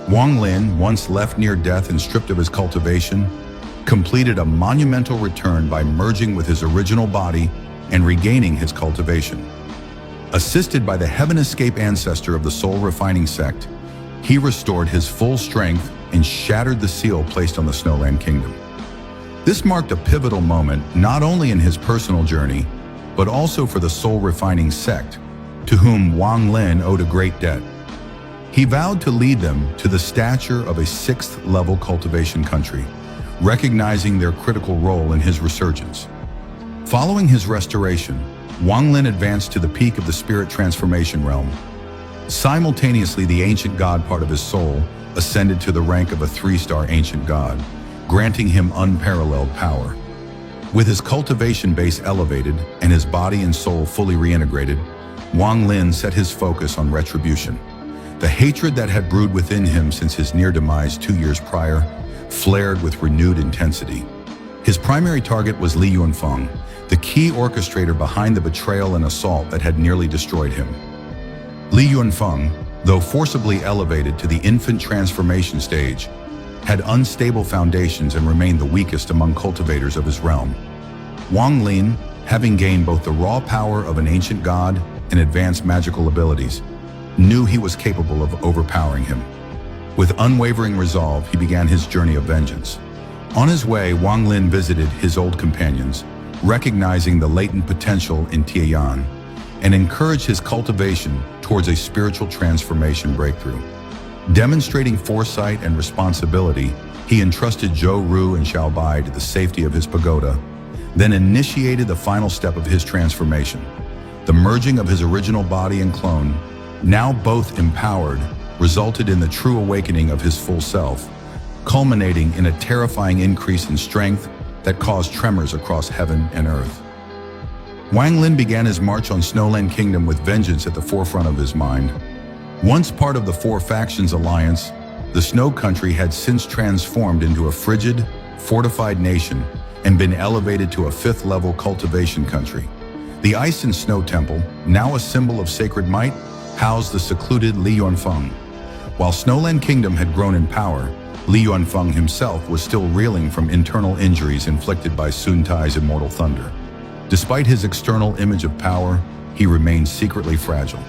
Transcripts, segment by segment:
Wang Lin, once left near death and stripped of his cultivation, completed a monumental return by merging with his original body and regaining his cultivation. Assisted by the Heaven Escape ancestor of the Soul Refining sect, he restored his full strength and shattered the seal placed on the Snowland Kingdom. This marked a pivotal moment not only in his personal journey, but also for the Soul Refining sect, to whom Wang Lin owed a great debt. He vowed to lead them to the stature of a 6th-level cultivation country, recognizing their critical role in his resurgence. Following his restoration, Wang Lin advanced to the peak of the spirit transformation realm. Simultaneously, the ancient god part of his soul ascended to the rank of a 3-star ancient god, granting him unparalleled power. With his cultivation base elevated and his body and soul fully reintegrated, Wang Lin set his focus on retribution. The hatred that had brewed within him since his near demise 2 years prior flared with renewed intensity. His primary target was Li Yuanfeng, the key orchestrator behind the betrayal and assault that had nearly destroyed him. Li Yuanfeng, though forcibly elevated to the infant transformation stage, had unstable foundations and remained the weakest among cultivators of his realm. Wang Lin, having gained both the raw power of an ancient god and advanced magical abilities, knew he was capable of overpowering him. With unwavering resolve, he began his journey of vengeance. On his way, Wang Lin visited his old companions, recognizing the latent potential in Tiayan, and encouraged his cultivation towards a spiritual transformation breakthrough. Demonstrating foresight and responsibility, he entrusted Zhou Ru and Xiao Bai to the safety of his pagoda, then initiated the final step of his transformation, the merging of his original body and clone, now both empowered, resulted in the true awakening of his full self, culminating in a terrifying increase in strength that caused tremors across heaven and earth. Wang Lin began his march on Snowland Kingdom with vengeance at the forefront of his mind. Once part of the Four Factions alliance, the Snow Country had since transformed into a frigid, fortified nation and been elevated to a 5th-level cultivation country. The Ice and Snow Temple, now a symbol of sacred might, housed the secluded Li Yuanfeng. While Snowland Kingdom had grown in power, Li Yuanfeng himself was still reeling from internal injuries inflicted by Sun Tai's immortal thunder. Despite his external image of power, he remained secretly fragile.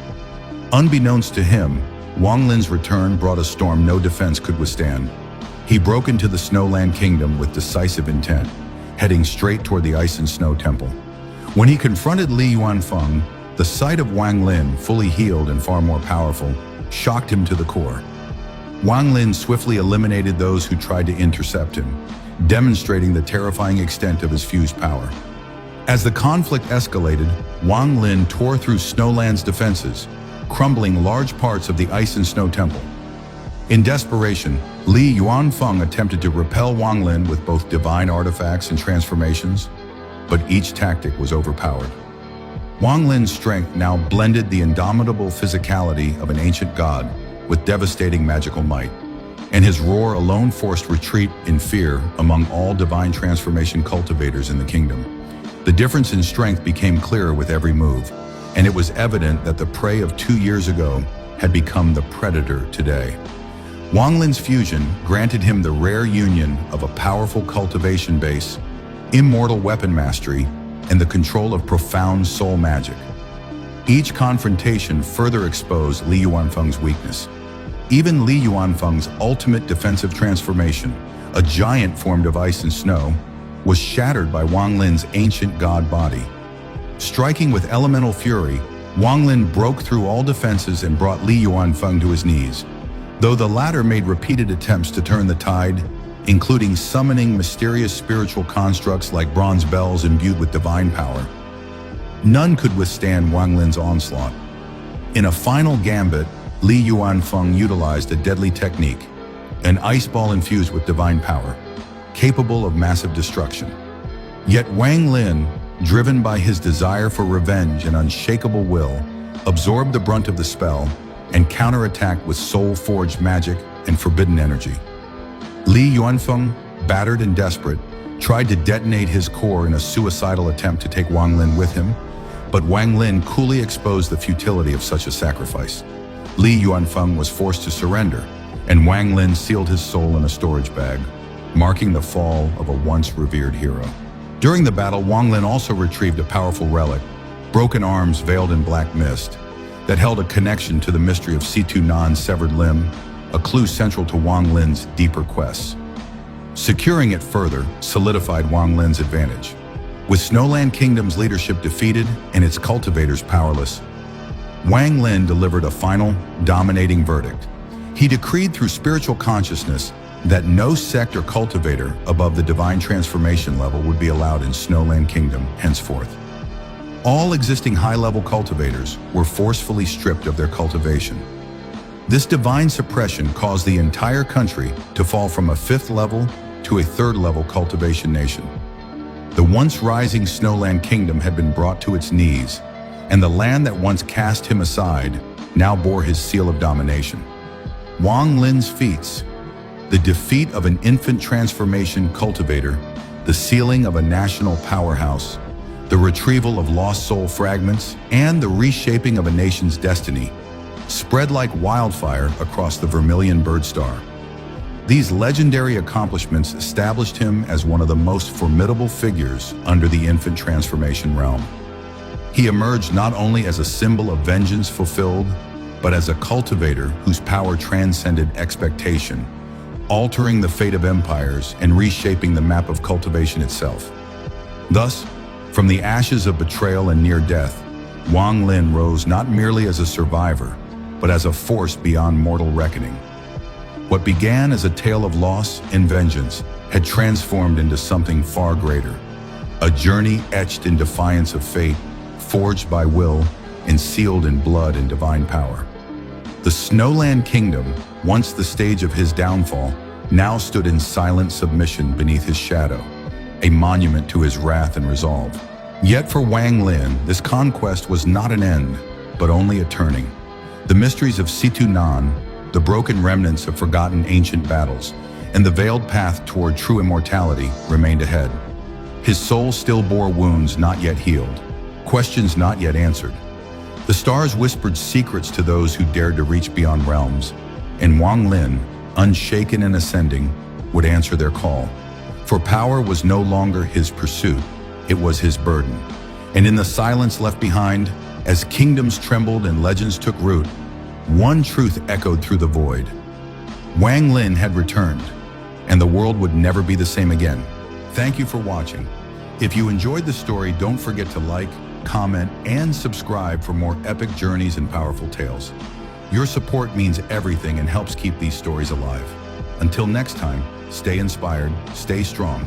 Unbeknownst to him, Wang Lin's return brought a storm no defense could withstand. He broke into the Snowland Kingdom with decisive intent, heading straight toward the Ice and Snow Temple. When he confronted Li Yuanfeng, the sight of Wang Lin, fully healed and far more powerful, shocked him to the core. Wang Lin swiftly eliminated those who tried to intercept him, demonstrating the terrifying extent of his fused power. As the conflict escalated, Wang Lin tore through Snowland's defenses, crumbling large parts of the Ice and Snow Temple. In desperation, Li Yuanfeng attempted to repel Wang Lin with both divine artifacts and transformations, but each tactic was overpowered. Wang Lin's strength now blended the indomitable physicality of an ancient god with devastating magical might, and his roar alone forced retreat in fear among all divine transformation cultivators in the kingdom. The difference in strength became clearer with every move, and it was evident that the prey of 2 years ago had become the predator today. Wang Lin's fusion granted him the rare union of a powerful cultivation base, immortal weapon mastery, and the control of profound soul magic. Each confrontation further exposed Li Yuanfeng's weakness. Even Li Yuanfeng's ultimate defensive transformation, a giant formed of ice and snow, was shattered by Wang Lin's ancient god body. Striking with elemental fury, Wang Lin broke through all defenses and brought Li Yuanfeng to his knees. Though the latter made repeated attempts to turn the tide, including summoning mysterious spiritual constructs like bronze bells imbued with divine power, none could withstand Wang Lin's onslaught. In a final gambit, Li Yuanfeng utilized a deadly technique, an ice ball infused with divine power, capable of massive destruction. Yet Wang Lin, driven by his desire for revenge and unshakable will, absorbed the brunt of the spell and counterattacked with soul-forged magic and forbidden energy. Li Yuanfeng, battered and desperate, tried to detonate his core in a suicidal attempt to take Wang Lin with him, but Wang Lin coolly exposed the futility of such a sacrifice. Li Yuanfeng was forced to surrender, and Wang Lin sealed his soul in a storage bag, marking the fall of a once revered hero. During the battle, Wang Lin also retrieved a powerful relic, broken arms veiled in black mist, that held a connection to the mystery of Situ Nan's severed limb, a clue central to Wang Lin's deeper quests. Securing it further solidified Wang Lin's advantage. With Snowland Kingdom's leadership defeated and its cultivators powerless, Wang Lin delivered a final, dominating verdict. He decreed through spiritual consciousness that no sect or cultivator above the divine transformation level would be allowed in Snowland Kingdom henceforth. All existing high-level cultivators were forcefully stripped of their cultivation. This divine suppression caused the entire country to fall from a 5th level to a 3rd level cultivation nation. The once rising Snowland Kingdom had been brought to its knees, and the land that once cast him aside now bore his seal of domination. Wang Lin's feats, the defeat of an infant transformation cultivator, the sealing of a national powerhouse, the retrieval of lost soul fragments, and the reshaping of a nation's destiny, spread like wildfire across the Vermilion Bird Star. These legendary accomplishments established him as one of the most formidable figures under the infant transformation realm. He emerged not only as a symbol of vengeance fulfilled, but as a cultivator whose power transcended expectation, altering the fate of empires and reshaping the map of cultivation itself. Thus, from the ashes of betrayal and near death, Wang Lin rose not merely as a survivor, but as a force beyond mortal reckoning. What began as a tale of loss and vengeance had transformed into something far greater, a journey etched in defiance of fate, forged by will, and sealed in blood and divine power. The Snowland Kingdom, once the stage of his downfall, now stood in silent submission beneath his shadow, a monument to his wrath and resolve. Yet for Wang Lin, this conquest was not an end, but only a turning. The mysteries of Situ Nan, the broken remnants of forgotten ancient battles, and the veiled path toward true immortality remained ahead. His soul still bore wounds not yet healed, questions not yet answered. The stars whispered secrets to those who dared to reach beyond realms, and Wang Lin, unshaken and ascending, would answer their call. For power was no longer his pursuit, it was his burden. And in the silence left behind, as kingdoms trembled and legends took root, one truth echoed through the void. Wang Lin had returned, and the world would never be the same again. Thank you for watching. If you enjoyed the story, don't forget to like, comment, and subscribe for more epic journeys and powerful tales. Your support means everything and helps keep these stories alive. Until next time, stay inspired, stay strong,